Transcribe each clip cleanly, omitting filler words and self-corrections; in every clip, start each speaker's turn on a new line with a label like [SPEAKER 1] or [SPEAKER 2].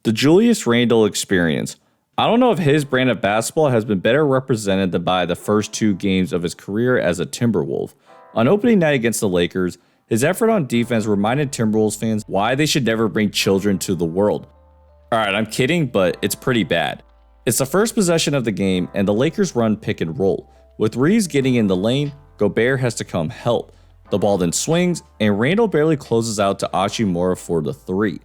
[SPEAKER 1] The Julius Randle experience. I don't know if his brand of basketball has been better represented than by the first 2 games of his career as a Timberwolf. On opening night against the Lakers, his effort on defense reminded Timberwolves fans why they should never bring children to the world. Alright, I'm kidding, but it's pretty bad. It's the first possession of the game, and the Lakers run pick and roll. With Reeves getting in the lane, Gobert has to come help. The ball then swings, and Randle barely closes out to Hachimura for the 3.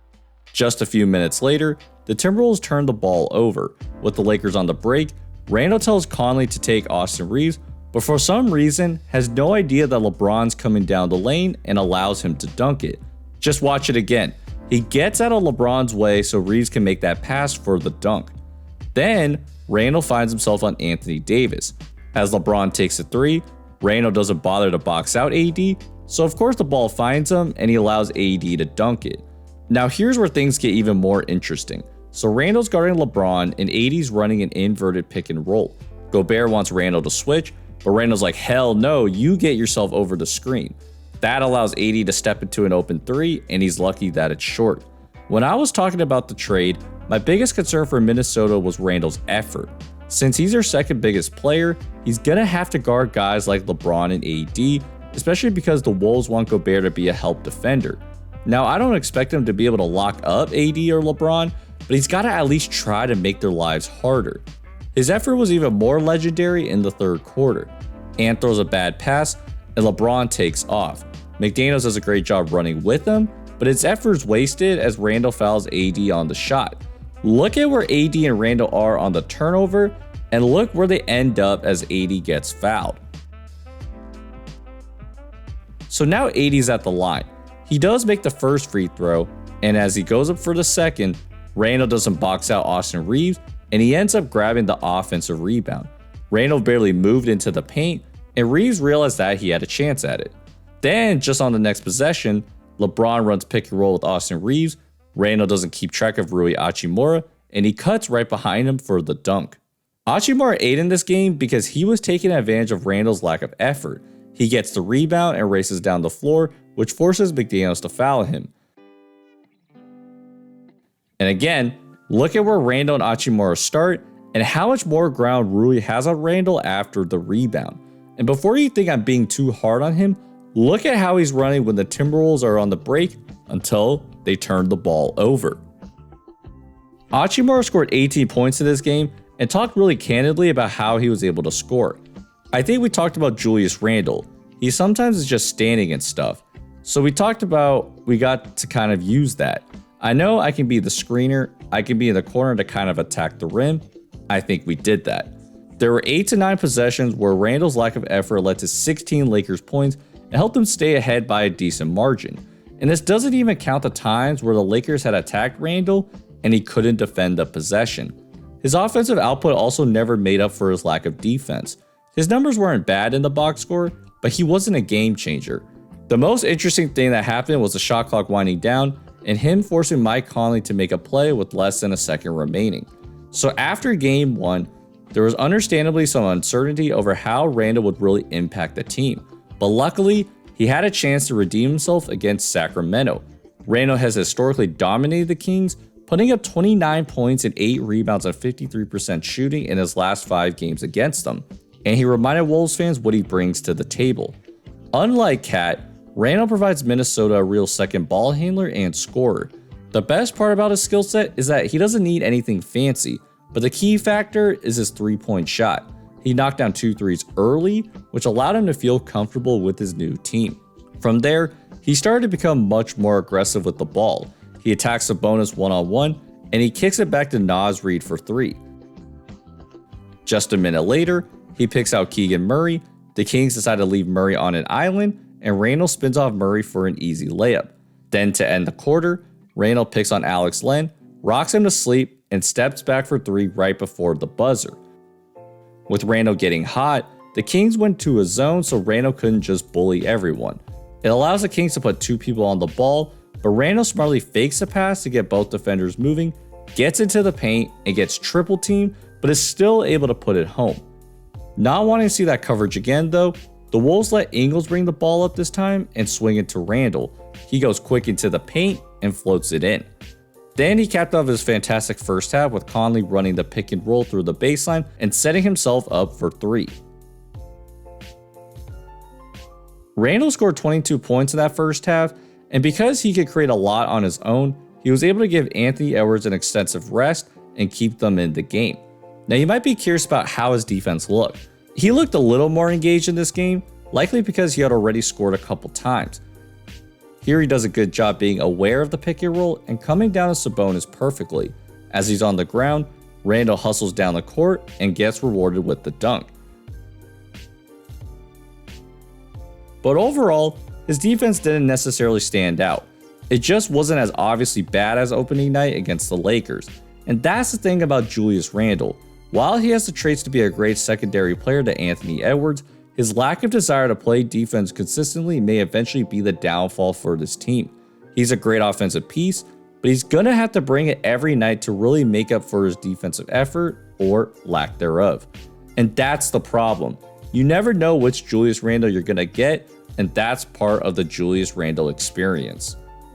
[SPEAKER 1] Just a few minutes later, the Timberwolves turn the ball over. With the Lakers on the break, Randle tells Conley to take Austin Reeves, but for some reason has no idea that LeBron's coming down the lane and allows him to dunk it. Just watch it again. He gets out of LeBron's way so Reeves can make that pass for the dunk. Then, Randle finds himself on Anthony Davis. As LeBron takes a 3, Randle doesn't bother to box out AD, so of course the ball finds him and he allows AD to dunk it. Now here's where things get even more interesting. So Randle's guarding LeBron and AD's running an inverted pick and roll. Gobert wants Randle to switch, but Randle's like, hell no, you get yourself over the screen. That allows AD to step into an open 3, and he's lucky that it's short. When I was talking about the trade, my biggest concern for Minnesota was Randle's effort. Since he's their second biggest player, he's gonna have to guard guys like LeBron and AD, especially because the Wolves want Gobert to be a help defender. Now, I don't expect him to be able to lock up AD or LeBron, but he's got to at least try to make their lives harder. His effort was even more legendary in the third quarter. Ant throws a bad pass, and LeBron takes off. McDaniels does a great job running with him, but his effort's wasted as Randle fouls AD on the shot. Look at where AD and Randle are on the turnover, and look where they end up as AD gets fouled. So now AD's at the line. He does make the first free throw, and as he goes up for the second, Randle doesn't box out Austin Reeves, and he ends up grabbing the offensive rebound. Randle barely moved into the paint, and Reeves realized that he had a chance at it. Then, just on the next possession, LeBron runs pick and roll with Austin Reeves, Randle doesn't keep track of Rui Hachimura, and he cuts right behind him for the dunk. Hachimura ate in this game because he was taking advantage of Randle's lack of effort. He gets the rebound and races down the floor, which forces McDaniels to foul him. And again, look at where Randle and Hachimura start and how much more ground Rui has on Randle after the rebound. And before you think I'm being too hard on him, look at how he's running when the Timberwolves are on the break until they turn the ball over. Hachimura scored 18 points in this game and talked really candidly about how he was able to score. I think we talked about Julius Randle. He sometimes is just standing and stuff. So we got to kind of use that. I know I can be the screener, I can be in the corner to kind of attack the rim. I think we did that. There were 8 to 9 possessions where Randle's lack of effort led to 16 Lakers points and helped them stay ahead by a decent margin. And this doesn't even count the times where the Lakers had attacked Randle and he couldn't defend the possession. His offensive output also never made up for his lack of defense. His numbers weren't bad in the box score, but he wasn't a game changer. The most interesting thing that happened was the shot clock winding down and him forcing Mike Conley to make a play with less than a second remaining. So after game 1, there was understandably some uncertainty over how Randle would really impact the team. But luckily, he had a chance to redeem himself against Sacramento. Randle has historically dominated the Kings, putting up 29 points and 8 rebounds on 53% shooting in his last 5 games against them. And he reminded Wolves fans what he brings to the table. Unlike Cat, Randle provides Minnesota a real second ball handler and scorer. The best part about his skill set is that he doesn't need anything fancy, but the key factor is his 3-point shot. He knocked down 2 threes early, which allowed him to feel comfortable with his new team. From there, he started to become much more aggressive with the ball. He attacks Sabonis one-on-one, and he kicks it back to Naz Reid for 3. Just a minute later, he picks out Keegan Murray. The Kings decide to leave Murray on an island, and Randle spins off Murray for an easy layup. Then to end the quarter, Randle picks on Alex Len, rocks him to sleep, and steps back for 3 right before the buzzer. With Randle getting hot, the Kings went to a zone so Randle couldn't just bully everyone. It allows the Kings to put 2 people on the ball, but Randle smartly fakes a pass to get both defenders moving, gets into the paint, and gets triple teamed, but is still able to put it home. Not wanting to see that coverage again though, the Wolves let Ingles bring the ball up this time and swing it to Randle. He goes quick into the paint and floats it in. Then he capped off his fantastic first half with Conley running the pick and roll through the baseline and setting himself up for 3. Randle scored 22 points in that first half, and because he could create a lot on his own, he was able to give Anthony Edwards an extensive rest and keep them in the game. Now you might be curious about how his defense looked. He looked a little more engaged in this game, likely because he had already scored a couple times. Here he does a good job being aware of the pick and roll and coming down to Sabonis perfectly. As he's on the ground, Randle hustles down the court and gets rewarded with the dunk. But overall, his defense didn't necessarily stand out. It just wasn't as obviously bad as opening night against the Lakers. And that's the thing about Julius Randle. While he has the traits to be a great secondary player to Anthony Edwards, his lack of desire to play defense consistently may eventually be the downfall for this team. He's a great offensive piece, but he's gonna have to bring it every night to really make up for his defensive effort or lack thereof. And that's the problem. You never know which Julius Randle you're gonna get, and that's part of the Julius Randle experience.